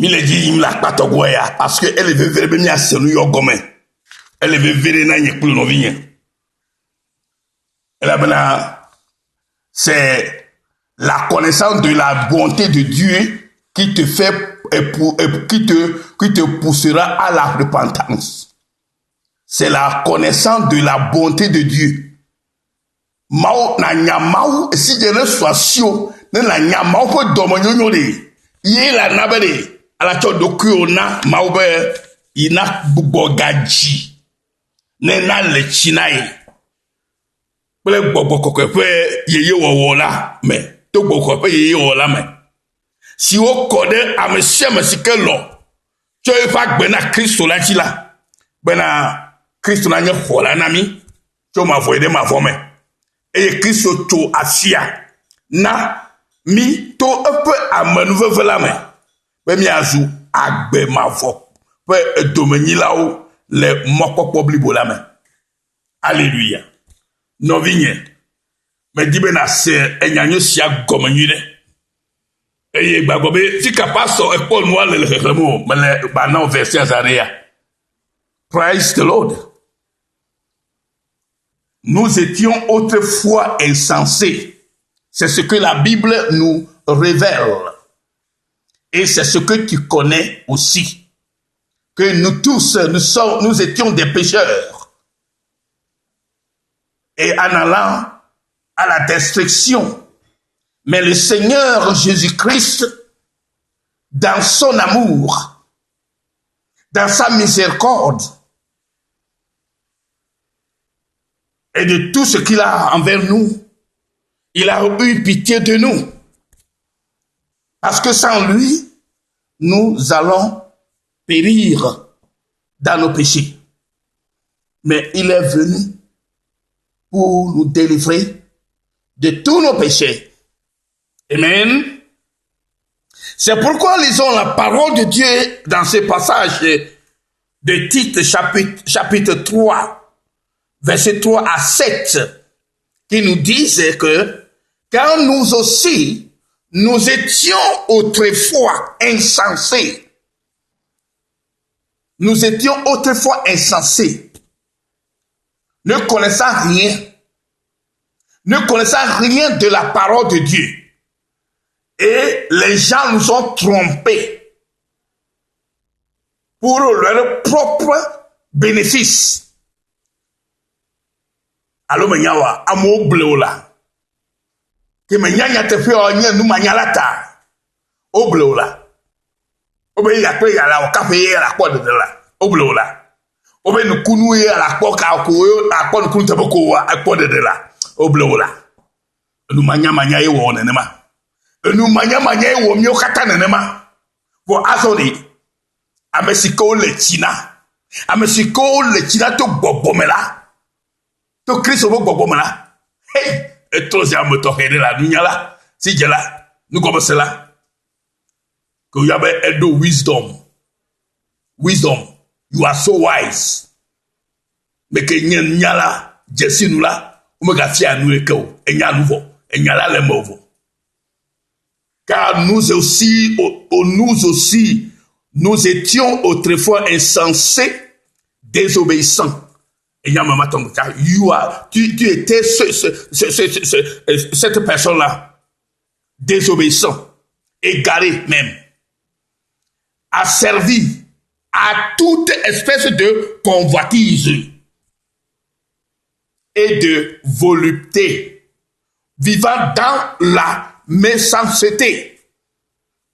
Mile dit il la patogoya parce que elle veut venir à celui au gomme. Elle veut venir na nyekulu no vigne. Elle a bena c'est la connaissance de la bonté de Dieu qui te fait qui te poussera à la repentance. C'est la connaissance de la bonté de Dieu. Mao na nyamau si je ne sois sio na nyamau ko domonyonyo de yi la nabere ala to doku ona mao ina bubogaji ne na le chinae ple gbogbo kokwe yeye wowo la me to gbogbo pe yeye wowo la me si o kode amesiame sike lo to e fa gbe na Kristo la ti la gbe na Kristo na nye hola na mi to ma voide ma vome e Kristo to asia na mi to epe amenuve la me pe mi azu agbe ma vo pe domeni la o le mokpopo blibo la me. Alléluia. No vigne me dibe na se enyanyo sia gomenyire eye gbagbobe ti kapaso e Paul mo le remo me le ba na verset Azaria. Praise the Lord. Nous étions autrefois insensés. C'est ce que la Bible nous révèle. Et c'est ce que tu connais aussi. Que nous tous, nous étions des pécheurs. Et en allant à la destruction. Mais le Seigneur Jésus-Christ, dans son amour, dans sa miséricorde, et de tout ce qu'il a envers nous, il a eu pitié de nous. Parce que sans lui, nous allons périr dans nos péchés. Mais il est venu pour nous délivrer de tous nos péchés. Amen. C'est pourquoi lisons la parole de Dieu dans ce passage de Tite chapitre 3, verset 3 à 7, qui nous disent que car nous aussi, nous étions autrefois insensés. Nous étions autrefois insensés, ne connaissant rien, de la parole de Dieu. Et les gens nous ont trompés pour leur propre bénéfice. Alors, menyawa, amo bleola. Que menyanya te fe onye nu manyalata. O bleola. Obe ya pe ya la o ka fe ya la de la. O bleola. Obe nu kunu ya la po ka ko akpo nu kunu te ko wa akpo de la. O bleola. Nu manya ye wo ne ma. Nu manya ye wo mi o kata ne ma. Bo azori. Amesiko le china. Amesiko le china to gbogomela. To Christ obo gbogomela. Hey, et trop ya me toquer la nunyala. Si jela, nous comme cela. Que you have a wisdom. Wisdom. You are so wise. Mais que nyala, jesi nous la, ou me gafia à nous et que, et nya nouveau, et nyala le mauvais. Car nous aussi, nous étions autrefois insensés, désobéissants. Et tu étais cette personne-là, désobéissant, égaré même, asservi à toute espèce de convoitise et de volupté, vivant dans la méchanceté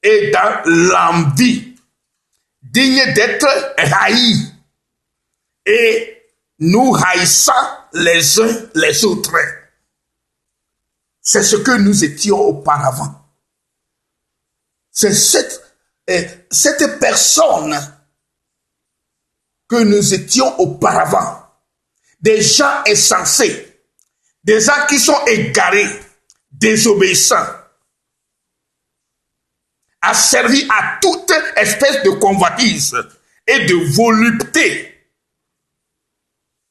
et dans l'envie, digne d'être haï et nous haïssant les uns les autres. C'est ce que nous étions auparavant. C'est cette personne que nous étions auparavant. Des gens insensés, des gens qui sont égarés, désobéissants, asservis à toute espèce de convoitise et de volupté,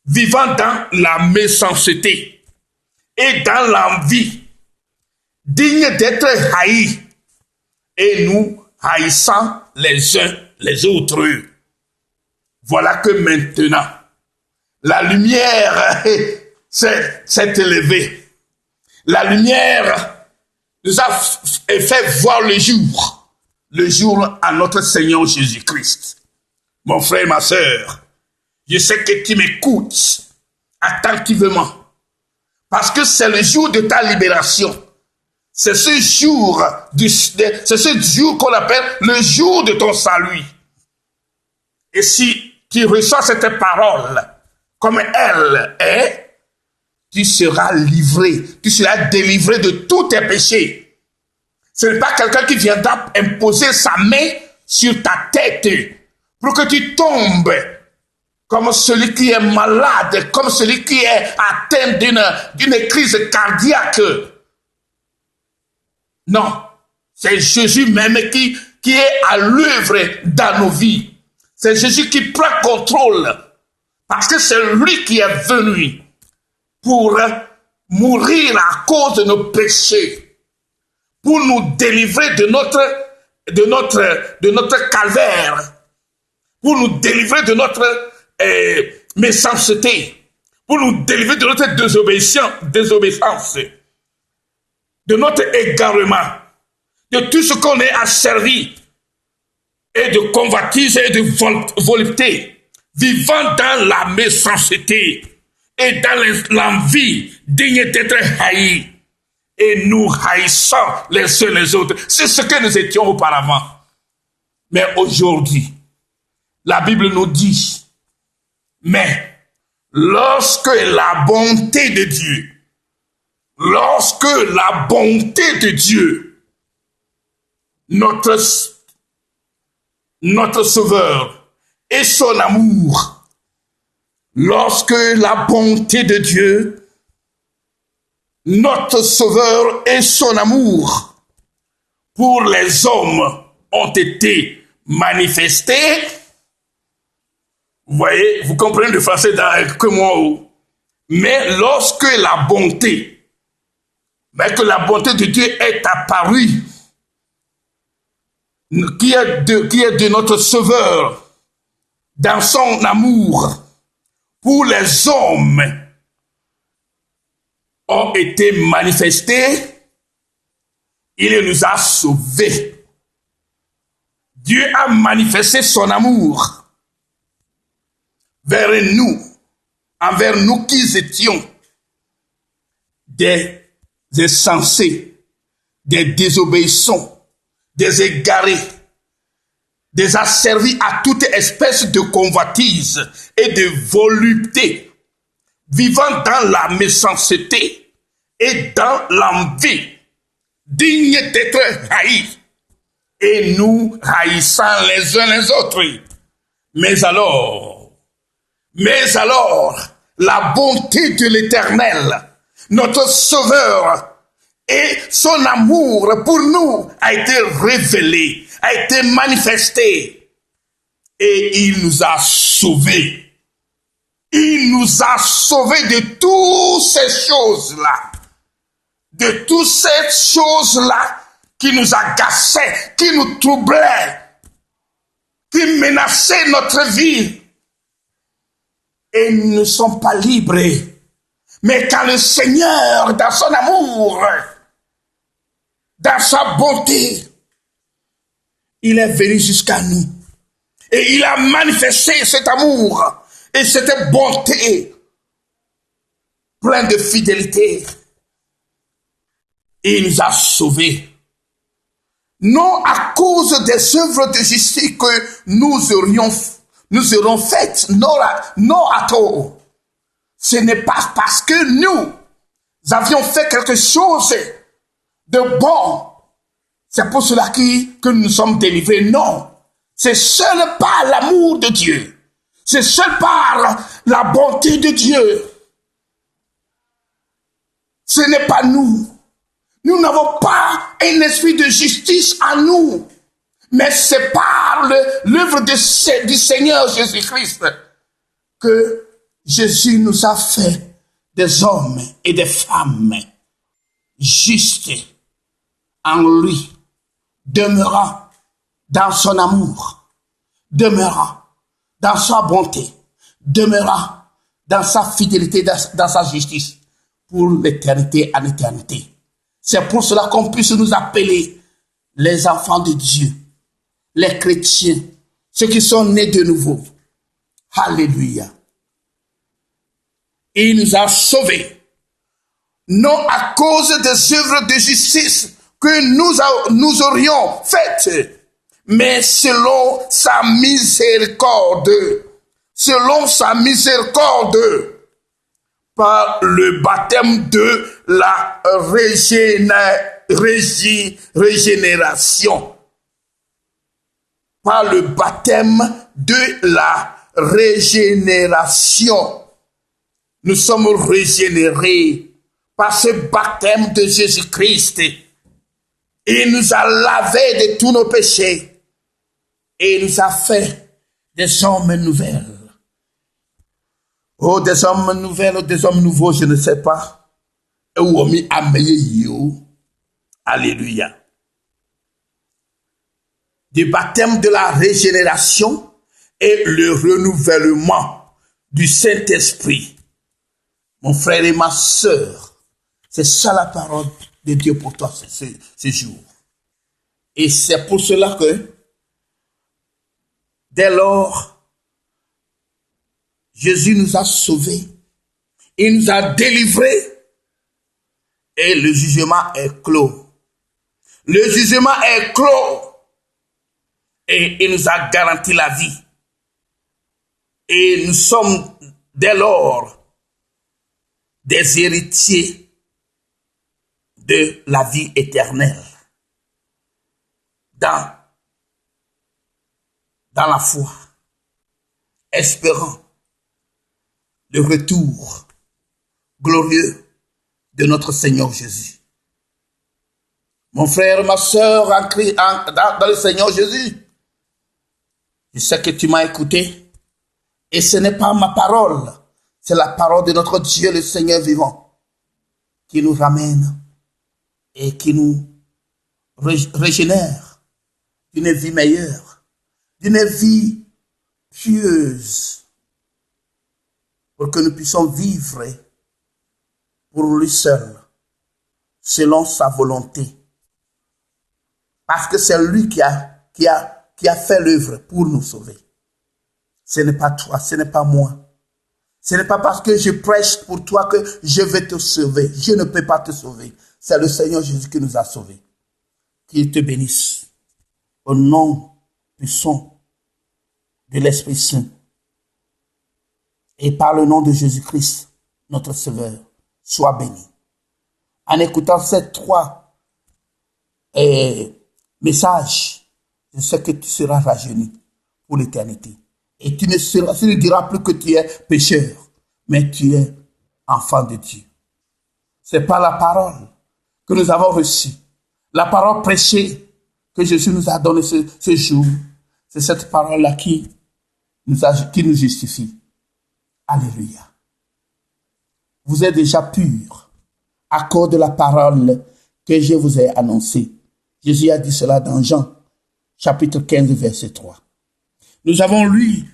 vivant dans la méchanceté et dans l'envie, digne d'être haï, et nous haïssant les uns les autres. Voilà que maintenant, la lumière s'est élevée. La lumière nous a fait voir le jour à notre Seigneur Jésus-Christ. Mon frère et ma sœur, je sais que tu m'écoutes attentivement, parce que c'est le jour de ta libération. C'est ce jour qu'on appelle le jour de ton salut. Et si tu reçois cette parole comme elle est, tu seras livré, tu seras délivré de tous tes péchés. Ce n'est pas quelqu'un qui viendra imposer sa main sur ta tête pour que tu tombes comme celui qui est malade, comme celui qui est atteint d'une crise cardiaque. Non, c'est Jésus même qui est à l'œuvre dans nos vies. C'est Jésus qui prend contrôle, parce que c'est lui qui est venu pour mourir à cause de nos péchés, pour nous délivrer de notre calvaire, pour nous délivrer de notre méchanceté, pour nous délivrer de notre désobéissance, de notre égarement, de tout ce qu'on est asservi, et de convoitise et de volupté, vivant dans la méchanceté et dans l'envie digne d'être haï. Et nous haïssons les uns les autres. C'est ce que nous étions auparavant. Mais aujourd'hui, la Bible nous dit, mais lorsque la bonté de Dieu, notre Sauveur et son amour, lorsque la bonté de Dieu, notre Sauveur et son amour pour les hommes ont été manifestés, vous voyez, vous comprenez le français que moi, mais lorsque la bonté de Dieu est apparue, qui est de notre Sauveur, dans son amour pour les hommes, ont été manifestés, il nous a sauvés. Dieu a manifesté son amour envers nous qui étions des insensés, des désobéissants, des égarés, des asservis à toute espèce de convoitise et de volupté, vivant dans la méchanceté et dans l'envie, digne d'être haïs, et nous haïssant les uns les autres. Mais alors, la bonté de l'Éternel, notre Sauveur, et son amour pour nous a été révélé, a été manifesté, et il nous a sauvés. Il nous a sauvés de toutes ces choses-là, qui nous agaçaient, qui nous troublaient, qui menaçaient notre vie. Et nous ne sommes pas libres. Mais quand le Seigneur, dans son amour, dans sa bonté, il est venu jusqu'à nous. Et il a manifesté cet amour et cette bonté, plein de fidélité. Et il nous a sauvés. Non à cause des œuvres de justice que nous aurions faites, non à tout. Ce n'est pas parce que nous avions fait quelque chose de bon. C'est pour cela que nous sommes délivrés. Non. C'est seul par l'amour de Dieu. C'est seul par la bonté de Dieu. Ce n'est pas nous. Nous n'avons pas un esprit de justice en nous. Mais c'est par l'œuvre du Seigneur Jésus-Christ que Jésus nous a fait des hommes et des femmes justes en lui, demeurant dans son amour, demeurant dans sa bonté, demeurant dans sa fidélité, dans sa justice, pour l'éternité en éternité. C'est pour cela qu'on puisse nous appeler les enfants de Dieu, les chrétiens, ceux qui sont nés de nouveau. Alléluia. Il nous a sauvés, non à cause des œuvres de justice que nous aurions faites, mais selon sa miséricorde, par le baptême de la régénération. Par le baptême de la régénération. Nous sommes régénérés par ce baptême de Jésus-Christ. Il nous a lavés de tous nos péchés. Et il nous a fait des hommes nouvelles. Oh, des hommes nouvelles, des hommes nouveaux, je ne sais pas. Alléluia. Du baptême de la régénération et le renouvellement du Saint-Esprit. Mon frère et ma sœur, c'est ça la parole de Dieu pour toi ce jour. Et c'est pour cela que, dès lors, Jésus nous a sauvés, il nous a délivrés et le jugement est clos. Le jugement est clos et il nous a garanti la vie. Et nous sommes dès lors des héritiers de la vie éternelle dans la foi, espérant le retour glorieux de notre Seigneur Jésus. Mon frère, ma soeur, dans le Seigneur Jésus, je sais que tu m'as écouté et ce n'est pas ma parole, c'est la parole de notre Dieu, le Seigneur vivant, qui nous ramène et qui nous régénère d'une vie meilleure, d'une vie pieuse, pour que nous puissions vivre pour lui seul, selon sa volonté. Parce que c'est lui qui a fait l'œuvre pour nous sauver. Ce n'est pas toi, ce n'est pas moi. Ce n'est pas parce que je prêche pour toi que je vais te sauver. Je ne peux pas te sauver. C'est le Seigneur Jésus qui nous a sauvés. Qu'il te bénisse. Au nom puissant de l'Esprit Saint. Et par le nom de Jésus-Christ, notre Sauveur, sois béni. En écoutant ces 3 messages, je sais que tu seras rajeuni pour l'éternité. Et tu ne diras plus que tu es pécheur, mais tu es enfant de Dieu. C'est par la parole que nous avons reçue, la parole prêchée que Jésus nous a donnée ce jour. C'est cette parole-là qui nous justifie. Alléluia. Vous êtes déjà purs à cause de la parole que je vous ai annoncée. Jésus a dit cela dans Jean, chapitre 15, verset 3. Nous avons lu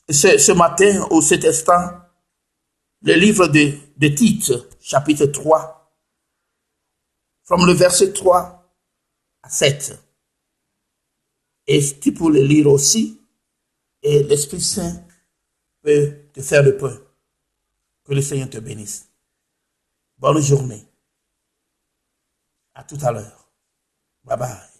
ce matin ou cet instant le livre de Tite, chapitre 3, from le verset 3 à 7. Et tu peux le lire aussi, et l'Esprit Saint peut te faire le pain. Que le Seigneur te bénisse. Bonne journée. À tout à l'heure. Bye bye.